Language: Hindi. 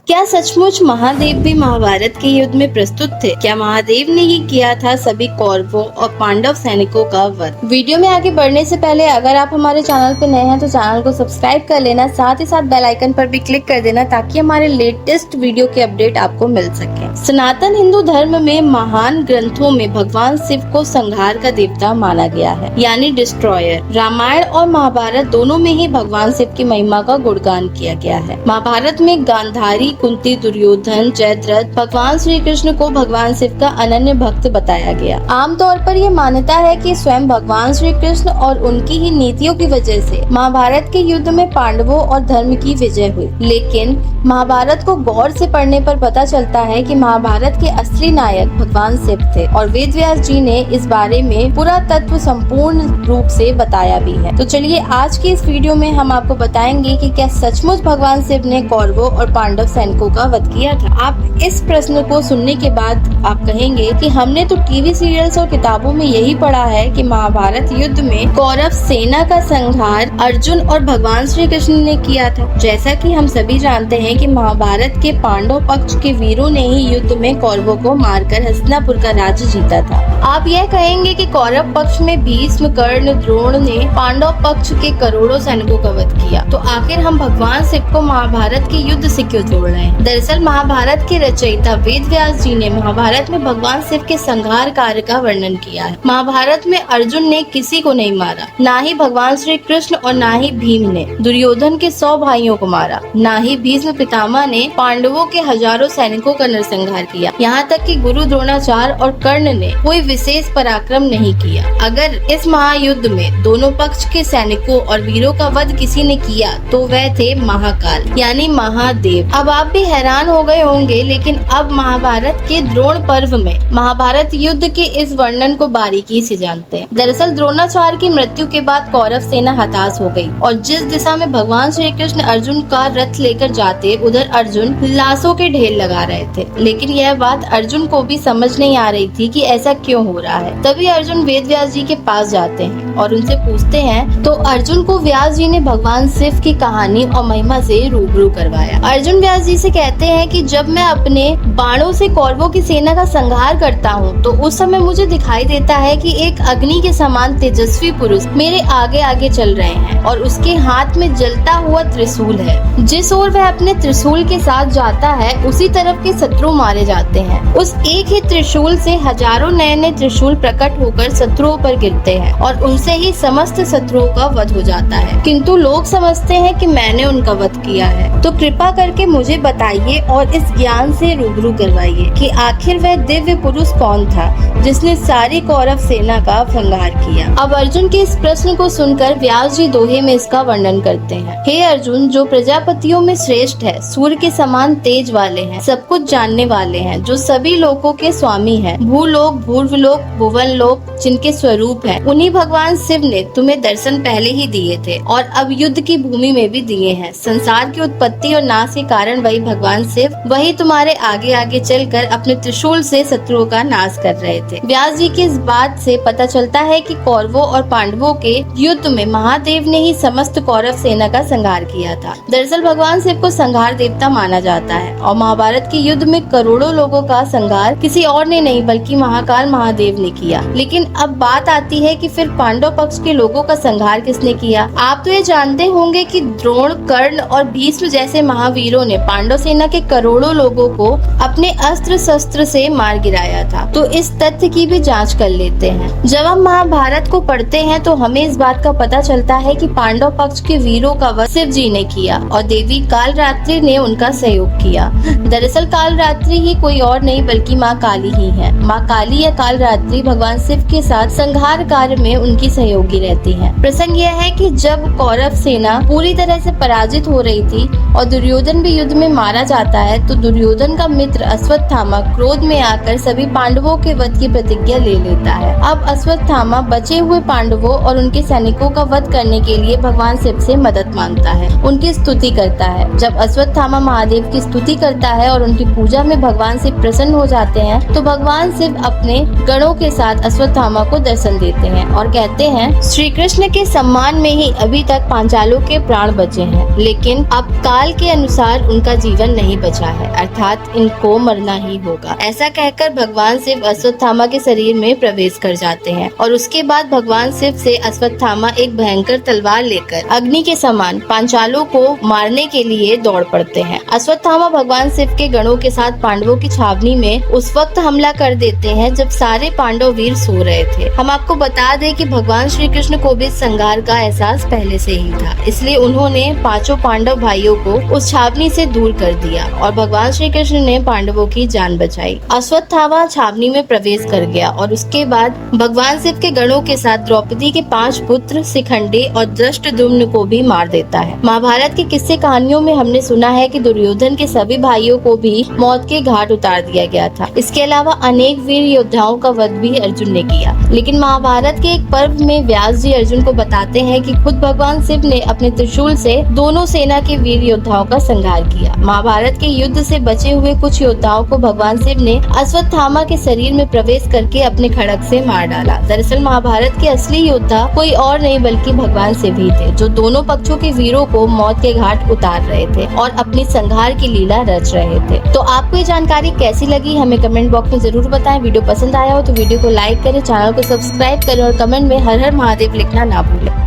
क्या सचमुच महादेव भी महाभारत के युद्ध में प्रस्तुत थे? क्या महादेव ने ही किया था सभी कौरवों और पांडव सैनिकों का वध? वीडियो में आगे बढ़ने से पहले अगर आप हमारे चैनल पे नए हैं तो चैनल को सब्सक्राइब कर लेना, साथ ही साथ बेल आइकन पर भी क्लिक कर देना ताकि हमारे लेटेस्ट वीडियो के अपडेट आपको मिल सके। सनातन हिंदू धर्म में महान ग्रंथों में भगवान शिव को संहार का देवता माना गया है, यानी डिस्ट्रॉयर। रामायण और महाभारत दोनों में ही भगवान शिव की महिमा का गुणगान किया गया है। महाभारत में गांधारी, कुंती, दुर्योधन, जयद्रथ भगवान श्री कृष्ण को भगवान शिव का अनन्य भक्त बताया गया। आमतौर पर यह मान्यता है कि स्वयं भगवान श्री कृष्ण और उनकी ही नीतियों की वजह से महाभारत के युद्ध में पांडवों और धर्म की विजय हुई। लेकिन महाभारत को गौर से पढ़ने पर पता चलता है कि महाभारत के असली नायक भगवान शिव थे और वेद व्यास जी ने इस बारे में पूरा तत्व संपूर्ण रूप से बताया भी है। तो चलिए आज की इस वीडियो में हम आपको बताएंगे कि क्या सचमुच भगवान शिव ने कौरवों और पांडव सैनिकों का वध किया था। आप इस प्रश्न को सुनने के बाद आप कहेंगे कि हमने तो टीवी सीरियल्स और किताबों में यही पढ़ा है कि महाभारत युद्ध में कौरव सेना का संहार अर्जुन और भगवान श्री कृष्ण ने किया था। जैसा कि हम सभी जानते हैं कि महाभारत के पांडव पक्ष के वीरों ने ही युद्ध में कौरवों को मारकर हस्तिनापुर का राज्य जीता था। आप यह कहेंगे कि कौरव पक्ष में भीष्म, कर्ण, द्रोण ने पांडव पक्ष के करोड़ों सैनिकों का वध किया, तो आखिर हम भगवान शिव को महाभारत के युद्ध से क्यों जोड़ रहे हैं? दरअसल महाभारत के रचयिता वेद व्यास जी ने महाभारत में भगवान शिव के संहार कार्य का वर्णन किया है। महाभारत में अर्जुन ने किसी को नहीं मारा, ना ही भगवान श्री कृष्ण और ना ही भीम ने दुर्योधन के 100 भाइयों को मारा, ना ही भीष्म पितामह ने पांडवों के हजारों सैनिकों का नरसंहार किया। यहाँ तक कि गुरु द्रोणाचार्य और कर्ण ने कोई विशेष पराक्रम नहीं किया। अगर इस महायुद्ध में दोनों पक्ष के सैनिकों और वीरों का वध किसी ने किया तो वह थे महाकाल यानी महादेव। अब आप भी हैरान हो गए होंगे, लेकिन अब महाभारत के द्रोण पर्व में महाभारत युद्ध के इस वर्णन को बारीकी से जानते हैं। दरअसल द्रोणाचार्य की मृत्यु के बाद कौरव सेना हताश हो गई और जिस दिशा में भगवान श्री कृष्ण अर्जुन का रथ लेकर जाते, उधर अर्जुन लाशों के ढेर लगा रहे थे। लेकिन यह बात अर्जुन को भी समझ नहीं आ रही थी कि ऐसा क्यों हो रहा है। तभी अर्जुन वेद व्यास जी के पास जाते हैं और उनसे पूछते हैं, तो अर्जुन को व्यास जी ने भगवान शिव की कहानी और महिमा से रूबरू करवाया। अर्जुन व्यास जी से कहते हैं कि जब मैं अपने बाणों से कौरवों की सेना का संहार करता हूँ तो उस समय मुझे दिखाई देता है कि एक अग्नि के समान तेजस्वी पुरुष मेरे आगे आगे चल रहे हैं और उसके हाथ में जलता हुआ त्रिशूल है। जिस ओर वह अपने त्रिशूल के साथ जाता है उसी तरफ के शत्रु मारे जाते हैं। उस एक ही त्रिशूल से हजारों नए नए त्रिशूल प्रकट होकर शत्रुओं पर गिरते हैं और उनसे ही समस्त शत्रुओं का वध हो जाता है। किंतु लोग समझते हैं कि मैंने उनका वध किया है। तो कृपा करके मुझे बताइए और इस ज्ञान से रूबरू करवाइए कि आखिर वह दिव्य पुरुष कौन था जिसने सारी कौरव सेना का संहार किया। अब अर्जुन के इस प्रश्न को सुनकर व्यास जी दोहे में इसका वर्णन करते हैं। हे अर्जुन, जो प्रजापतियों में श्रेष्ठ है, सूर्य के समान तेज वाले हैं, सब कुछ जानने वाले हैं, जो सभी लोकों के स्वामी हैं, भूलोक, भूर्वलोक, भुवन लोक जिनके स्वरूप है, उन्हीं भगवान शिव ने तुम्हें दर्शन पहले ही दिए थे और अब युद्ध की भूमि में भी दिए हैं। संसार की उत्पत्ति और नाश के कारण वही भगवान शिव वही तुम्हारे आगे आगे चलकर अपने त्रिशूल से शत्रुओं का नाश कर रहे थे। व्यास जी की इस बात से पता चलता है कि कौरवों और पांडवों के युद्ध में महादेव ने ही समस्त कौरव सेना का संहार किया था। दरअसल भगवान शिव को संहार देवता माना जाता है और महाभारत के युद्ध में करोड़ों लोगों का संहार किसी और ने नहीं बल्कि महाकाल महादेव ने किया। लेकिन अब बात आती है कि फिर पांडव पक्ष के लोगों का संहार किसने किया? आप तो ये जानते होंगे कि द्रोण, कर्ण और भीष्म जैसे महावीरों ने पांडव सेना के करोड़ों लोगों को अपने अस्त्र शस्त्र से मार गिराया था। तो इस तथ्य की भी जांच कर लेते हैं। जब हम महाभारत को पढ़ते हैं तो हमें इस बात का पता चलता है कि पांडव पक्ष के वीरों का वध शिव जी ने किया और देवी कालरात्रि ने उनका सहयोग किया। दरअसल कालरात्रि ही कोई और नहीं बल्कि माँ काली ही है। माँ काली या कालरात्रि भगवान शिव के साथ संहार कार्य में उनकी सहयोगी रहती है। प्रसंग यह है कि जब कौरव सेना पूरी तरह से पराजित हो रही थी और दुर्योधन भी युद्ध में मारा जाता है तो दुर्योधन का मित्र अश्वत्थामा क्रोध में आकर सभी पांडवों के वध की प्रतिज्ञा ले लेता है। अब अश्वत्थामा बचे हुए पांडवों और उनके सैनिकों का वध करने के लिए भगवान शिव से मदद मांगता है, उनकी स्तुति करता है। जब अश्वत्थामा महादेव की स्तुति करता है और उनकी पूजा में भगवान शिव प्रसन्न हो जाते हैं, तो भगवान शिव अपने गणों के साथ अश्वत्थामा को दर्शन देते हैं और कहते हैं, श्री कृष्ण के सम्मान में ही अभी तक पांचालों के प्राण बचे हैं, लेकिन अब काल के अनुसार उनका जीवन नहीं बचा है, अर्थात इनको मरना ही होगा। ऐसा कहकर भगवान शिव अश्वत्थामा के शरीर में प्रवेश कर जाते हैं और उसके बाद भगवान शिव से अश्वत्थामा एक भयंकर तलवार लेकर अग्नि के समान पांचालों को मारने के लिए दौड़ पड़ते हैं। अश्वत्थामा भगवान शिव के गणों के साथ पांडवों की छावनी में उस वक्त हमला कर देते हैं जब सारे पांडव वीर सो रहे थे। हम आपको बता दें कि भगवान श्री कृष्ण को भी संघार का एहसास पहले से ही था, इसलिए उन्होंने पांचों पांडव भाइयों को उस छावनी से दूर कर दिया और भगवान श्री कृष्ण ने पांडवों की जान बचाई। अश्वत्थामा छावनी में प्रवेश कर गया और उसके बाद भगवान शिव के गणों के साथ द्रौपदी के 5 पुत्र शिखंडी और धृष्टद्युम्न को भी मार देता है। महाभारत के किस्से कहानियों में हमने सुना है कि दुर्योधन के सभी भाइयों को भी मौत के घाट उतार दिया गया था। इसके अलावा अनेक वीर योद्धाओं का वध भी अर्जुन ने किया, लेकिन महाभारत के एक पर्व में व्यास जी अर्जुन को बताते हैं कि खुद भगवान शिव ने अपने त्रिशूल से दोनों सेना के वीर योद्धाओं का संहार किया। महाभारत के युद्ध से बचे हुए कुछ योद्धाओं को भगवान शिव ने अश्वत्थामा के शरीर में प्रवेश करके अपने खड्ग से मार डाला। दरअसल महाभारत के असली योद्धा कोई और नहीं बल्कि भगवान शिव ही थे, जो दोनों पक्षों के वीरों को मौत के घाट उतार रहे थे और अपनी संहार की लीला रच रहे थे। तो आपको ये जानकारी कैसी लगी हमें कमेंट बॉक्स में जरूर बताएं। वीडियो पसंद आया हो तो वीडियो को लाइक करें, चैनल को सब्सक्राइब करें और कमेंट में हर हर महादेव लिखना ना भूलें।